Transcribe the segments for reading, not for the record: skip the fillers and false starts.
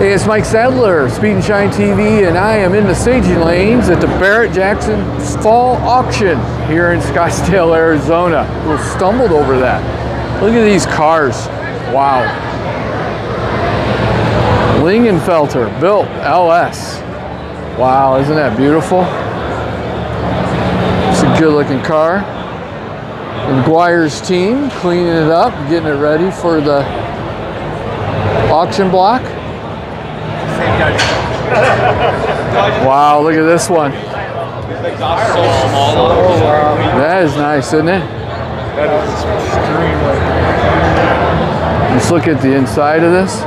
Hey, it's Mike Sadler, Speed and Shine TV, and I am in the staging lanes at the Barrett Jackson Fall Auction here in Scottsdale, Arizona. We stumbled over that. Look at these cars. Wow. Lingenfelter, built LS. Wow, isn't that beautiful? It's a good looking car. And McGuire's team cleaning it up, getting it ready for the auction block. Wow, look at this one. That is nice, isn't it? Let's look at the inside of this.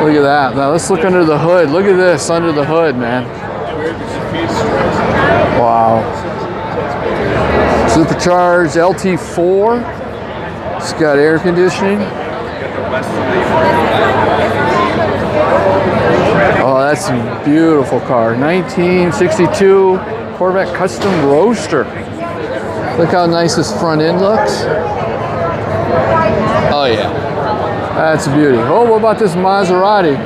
Look at that. Now let's look under the hood. Look at this under the hood, man. Wow. Supercharged LT4. It's got air conditioning. Oh, that's a beautiful car. 1962 Corvette Custom Roadster. Look how nice this front end looks. Oh yeah, that's a beauty. Oh, what about this Maserati?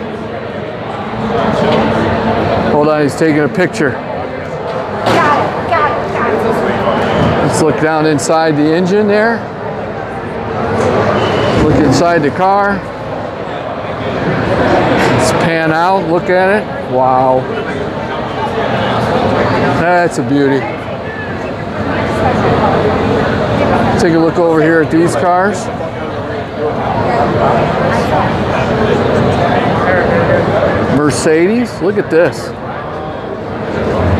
Hold on, he's taking a picture. Let's look down inside the engine there. Look inside the car. Let's pan out, look at it. Wow. That's a beauty. Take a look over here at these cars. Mercedes, look at this.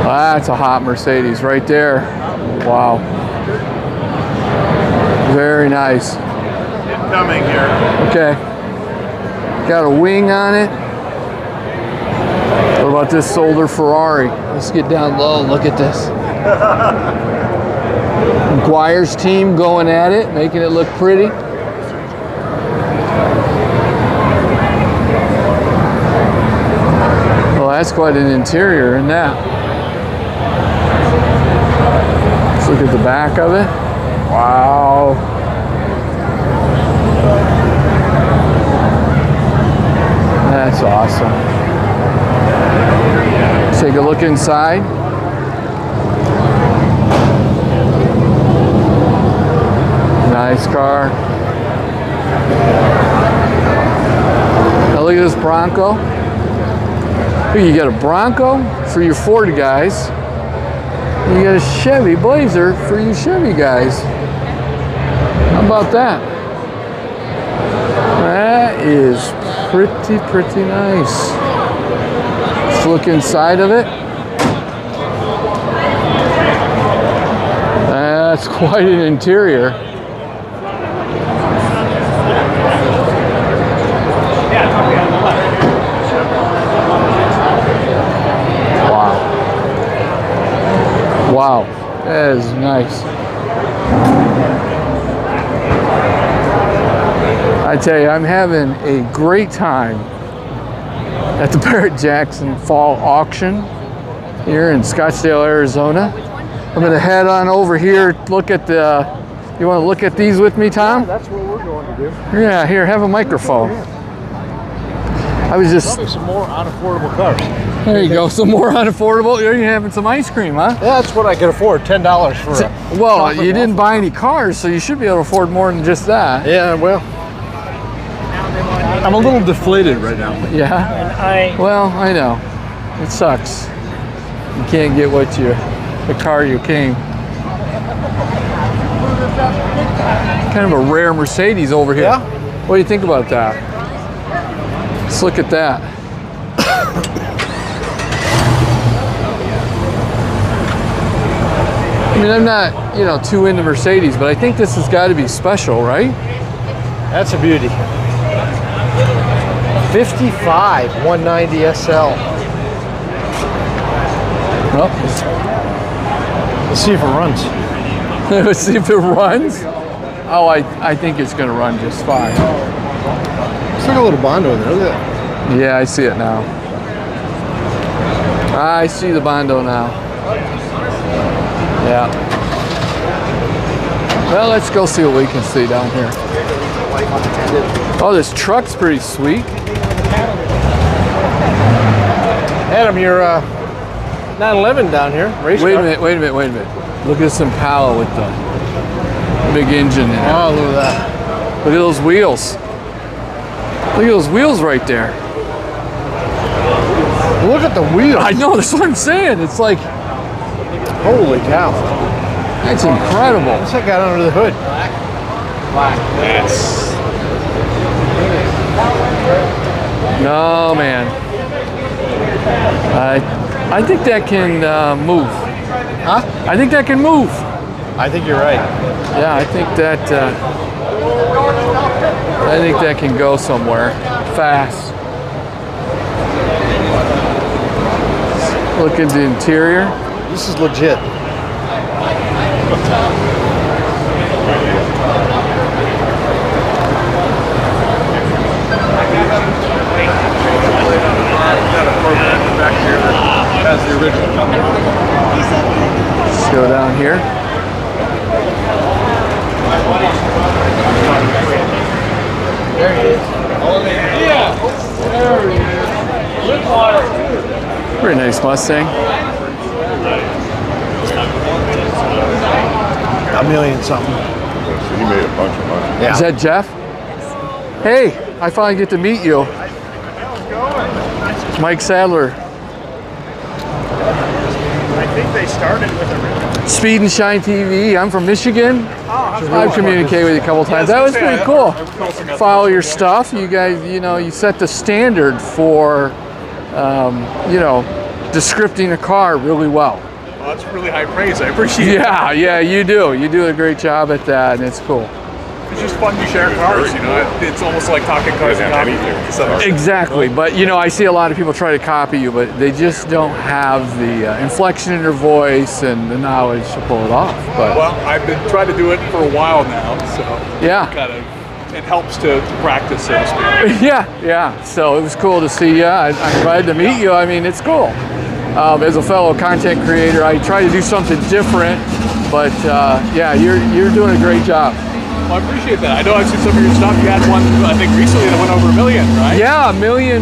That's a hot Mercedes right there. Wow. Very nice. Coming here. Okay. Got a wing on it. What about this Solder Ferrari? Let's get down low and look at this. McGuire's team going at it, making it look pretty. Well, that's quite an interior in that. Let's look at the back of it. Wow. That's awesome. Let's take a look inside. Nice car. Now look at this Bronco. You got a Bronco for your Ford guys. You got a Chevy Blazer for you Chevy guys. How about that? That is pretty nice. Let's look inside of it. That's quite an interior. Wow. Wow, that is nice. I tell you, I'm having a great time at the Barrett Jackson Fall Auction here in Scottsdale, Arizona. I'm going to head on over here, look at the, you want to look at these with me, Tom? Yeah, that's what we're going to do. Yeah, here, have a microphone. I was just... Probably some more unaffordable cars. There you go, some more unaffordable. You're having some ice cream, huh? Yeah, that's what I can afford, $10 for a Well, you didn't buy any cars, so you should be able to afford more than just that. Yeah, well, I'm a little deflated right now. Yeah? Well, I know. It sucks. You can't get what you, the car you came. Kind of a rare Mercedes over here. Yeah? What do you think about that? Let's look at that. I mean, I'm not, too into Mercedes, but I think this has got to be special, right? That's a beauty. 55 190 SL. Well, Let's see if it runs. let's see if it runs. Oh, I think it's going to run just fine. It's like a little Bondo in there, look at that. Yeah, I see it now. I see the Bondo now. Yeah. Well, let's go see what we can see down here. Oh, this truck's pretty sweet. Adam, you're 911 down here. Race Wait a car. minute, wait a minute, wait a minute. Look at this Impala with the big engine in it. Oh, look at that. Look at those wheels. Look at those wheels right there. Look at the wheels. I know, that's what I'm saying. It's like, Holy cow. that's incredible. What's that got under the hood? No, man. I think that can move. Huh? I think that can move. I think you're right. Yeah, I think that can go somewhere fast. Look at the interior. This is legit. Let's go down here. There he is. Pretty nice Mustang. A million something. So he made a bunch of money. Yeah. Is that Jeff? Hey, I finally get to meet you. Mike Sadler. I think they started with a Speed and Shine TV. I'm from Michigan. I've communicated with you a couple times. That was pretty cool. Follow your stuff. You guys, you set the standard for, descripting a car really well. Well, that's really high praise. I appreciate it. Yeah, you do. You do a great job at that, and it's cool. It's just fun to share cars, It's almost like talking cars and copy. So. Exactly, but I see a lot of people try to copy you, but they just don't have the inflection in their voice and the knowledge to pull it off. But Well, I've been trying to do it for a while now, so yeah. it helps to practice, so to speak. Yeah. So it was cool to see you. I'm glad to meet you. I mean, it's cool. As a fellow content creator, I try to do something different, but you're doing a great job. Well, I appreciate that. I know I've seen some of your stuff. You had one, I think, recently that went over $1 million, right? Yeah, $1.4 million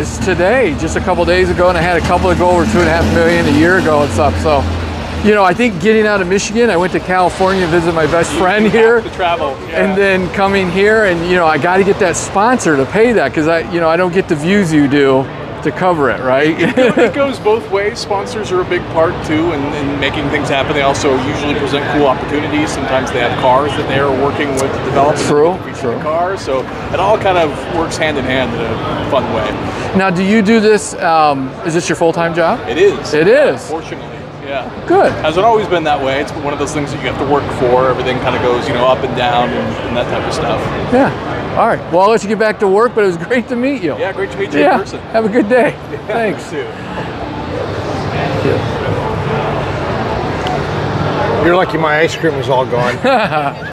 is today, just a couple days ago, and I had a couple that go over $2.5 million a year ago and stuff. So, I think getting out of Michigan, I went to California to visit my best friend here. To travel. Yeah. And then coming here, and I got to get that sponsor to pay that because I don't get the views you do to cover it, right? It goes both ways. Sponsors are a big part too in making things happen. They also usually present cool opportunities. Sometimes they have cars that they are working with to develop. True. Cars, so it all kind of works hand in hand in a fun way. Now, do you do this? Is this your full-time job? It is. It is. Fortunately, yeah. Good. Hasn't always been that way. It's one of those things that you have to work for. Everything kind of goes, up and down and that type of stuff. Yeah. All right. Well, I'll let you get back to work, but it was great to meet you. Yeah, great to meet you in person. Have a good day. Thanks. You too. You're lucky my ice cream was all gone.